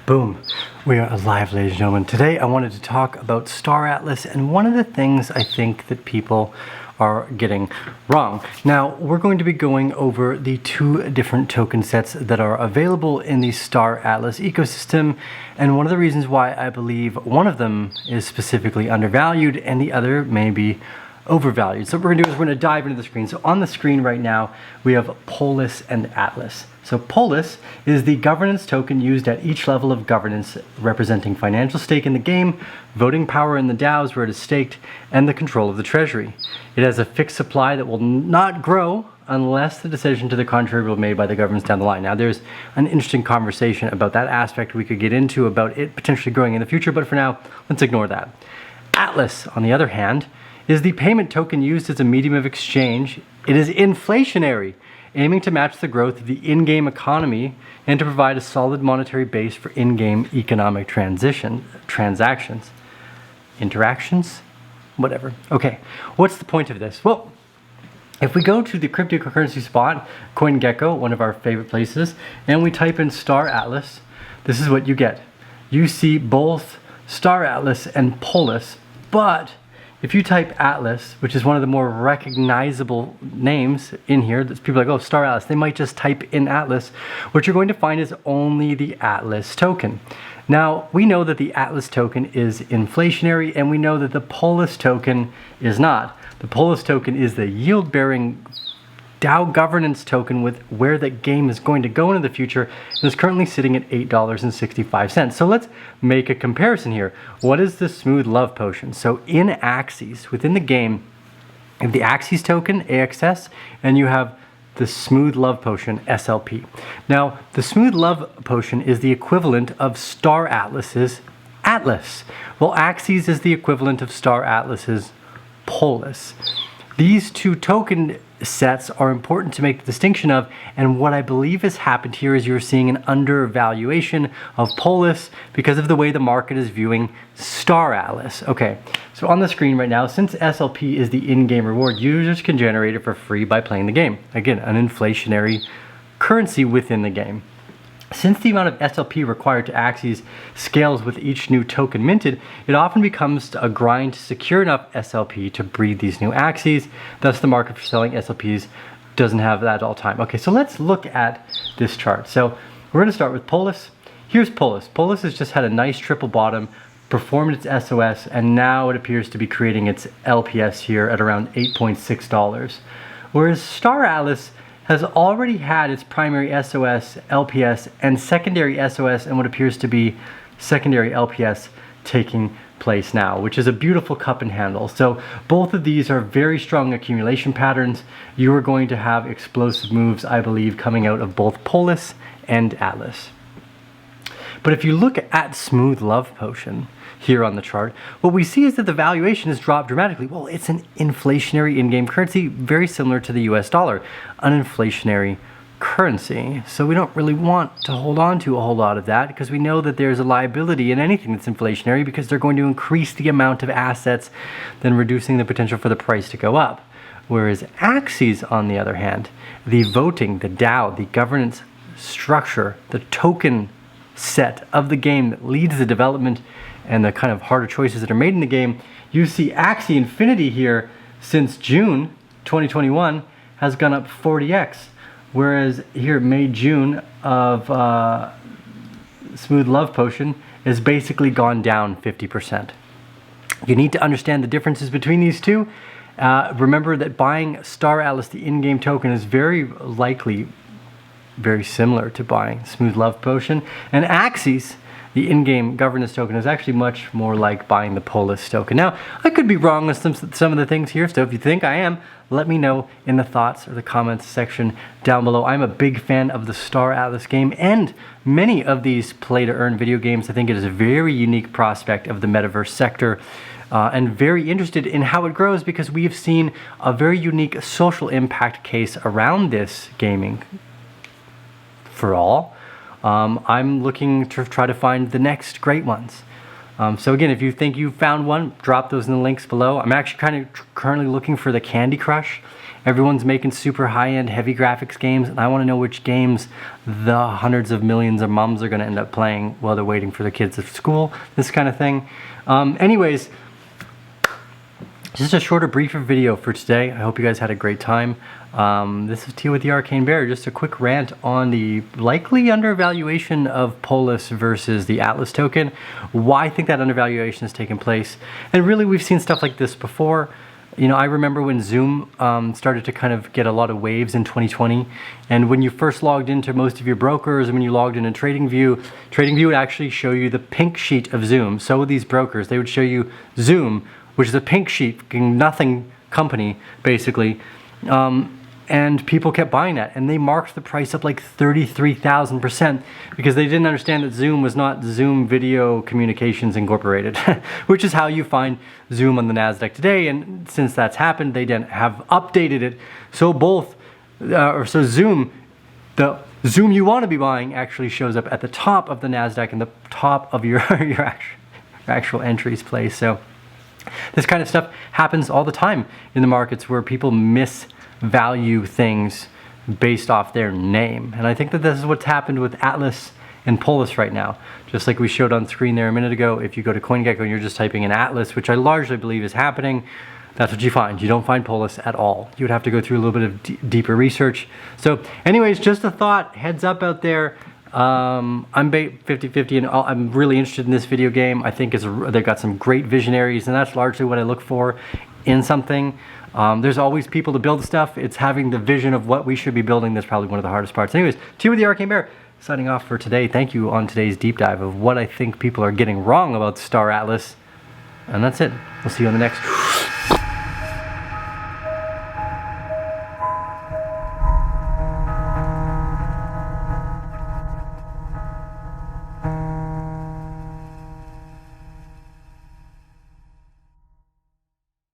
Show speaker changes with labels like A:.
A: Boom. We are alive, ladies and gentlemen. Today I wanted to talk about Star Atlas and one of the things I think that people are getting wrong. Now, we're going to be going over the two different token sets that are available in the Star Atlas ecosystem, and one of the reasons why I believe one of them is specifically undervalued and the other may be overvalued. So what we're going to do is we're going to dive into the screen. So on the screen right now, we have Polis and Atlas. So Polis is the governance token used at each level of governance, representing financial stake in the game, voting power in the DAOs where it is staked, and the control of the treasury. It has a fixed supply that will not grow unless the decision to the contrary will be made by the governments down the line. Now, there's an interesting conversation about that aspect we could get into about it potentially growing in the future, but for now, let's ignore that. Atlas, on the other hand, is the payment token used as a medium of exchange. It is inflationary, aiming to match the growth of the in-game economy and to provide a solid monetary base for in-game economic transactions, interactions, whatever. Okay, what's the point of this? Well, if we go to the cryptocurrency spot, CoinGecko, one of our favorite places, and we type in Star Atlas, this is what you get. You see both Star Atlas and Polis, but if you type Atlas, which is one of the more recognizable names in here, that people are like, oh, Star Atlas, they might just type in Atlas. What you're going to find is only the Atlas token. Now, we know that the Atlas token is inflationary, and we know that the Polis token is not. The Polis token is the yield-bearing DAO governance token with where the game is going to go into the future, and is currently sitting at $8.65. So let's make a comparison here. What is the Smooth Love Potion? So in Axes, within the game, you have the Axes token, AXS, and you have the Smooth Love Potion, SLP. Now, the Smooth Love Potion is the equivalent of Star Atlas's Atlas. Well, Axes is the equivalent of Star Atlas's Polis. These two token sets are important to make the distinction of, and what I believe has happened here is you're seeing an undervaluation of Polis because of the way the market is viewing Star Atlas. Okay, so on the screen right now, since SLP is the in-game reward, users can generate it for free by playing the game. Again, an inflationary currency within the game. Since the amount of SLP required to Axes scales with each new token minted, it often becomes a grind to secure enough SLP to breed these new Axes. Thus, the market for selling SLPs doesn't have that all time. Okay, so let's look at this chart. So we're going to start with Polis. Here's Polis. Polis has just had a nice triple bottom, performed its SOS, and now it appears to be creating its LPS here at around $8.6. Whereas Star Atlas has already had its primary SOS, LPS, and secondary SOS, and what appears to be secondary LPS taking place now, which is a beautiful cup and handle. So both of these are very strong accumulation patterns. You are going to have explosive moves, I believe, coming out of both Polis and Atlas. But if you look at Smooth Love Potion here on the chart, what we see is that the valuation has dropped dramatically. Well, it's an inflationary in-game currency, very similar to the US dollar, an inflationary currency. So we don't really want to hold on to a whole lot of that because we know that there's a liability in anything that's inflationary because they're going to increase the amount of assets, then reducing the potential for the price to go up. Whereas Axes, on the other hand, the voting, the DAO, the governance structure, the token set of the game that leads the development and the kind of harder choices that are made in the game, you see Axie Infinity here since June 2021 has gone up 40x, whereas here May-June of Smooth Love Potion has basically gone down 50%. You need to understand the differences between these two. Remember that buying Star Atlas, the in-game token, is very likely very similar to buying Smooth Love Potion, and Axes, the in-game governance token, is actually much more like buying the Polis token. Now, I could be wrong with some of the things here, so if you think I am, let me know in the thoughts or the comments section down below. I'm a big fan of the Star Atlas game and many of these play-to-earn video games. I think it is a very unique prospect of the metaverse sector, and very interested in how it grows because we have seen a very unique social impact case around this gaming for all. I'm looking to try to find the next great ones. So again, if you think you found one, drop those in the links below. I'm actually kind of currently looking for the Candy Crush. Everyone's making super high-end, heavy graphics games, and I want to know which games the hundreds of millions of moms are going to end up playing while they're waiting for their kids at school, this kind of thing. Anyways, just a shorter, briefer video for today. I hope you guys had a great time. This is Tia with the Arcane Bear. Just a quick rant on the likely undervaluation of Polis versus the Atlas token. Why I think that undervaluation has taken place. And really, we've seen stuff like this before. You know, I remember when Zoom started to kind of get a lot of waves in 2020. And when you first logged into most of your brokers, and when you logged into TradingView would actually show you the pink sheet of Zoom. So with these brokers, they would show you Zoom, which is a pink sheet, nothing company, basically. And people kept buying that, and they marked the price up like 33,000% because they didn't understand that Zoom was not Zoom Video Communications Incorporated, which is how you find Zoom on the NASDAQ today. And since that's happened, they didn't have updated it. So Zoom, the Zoom you want to be buying actually shows up at the top of the NASDAQ and the top of your actual entries place. So this kind of stuff happens all the time in the markets where people misvalue things based off their name. And I think that this is what's happened with Atlas and Polis right now. Just like we showed on screen there a minute ago, if you go to CoinGecko and you're just typing in Atlas, which I largely believe is happening, that's what you find. You don't find Polis at all. You would have to go through a little bit of deeper research. So anyways, just a thought, heads up out there. I'm 50-50 and I'm really interested in this video game. I think they've got some great visionaries, and that's largely what I look for in something. There's always people to build stuff. It's having the vision of what we should be building that's probably one of the hardest parts. Anyways, Tia with the Arcane Bear, signing off for today. Thank you on today's deep dive of what I think people are getting wrong about Star Atlas. And that's it. We'll see you on the next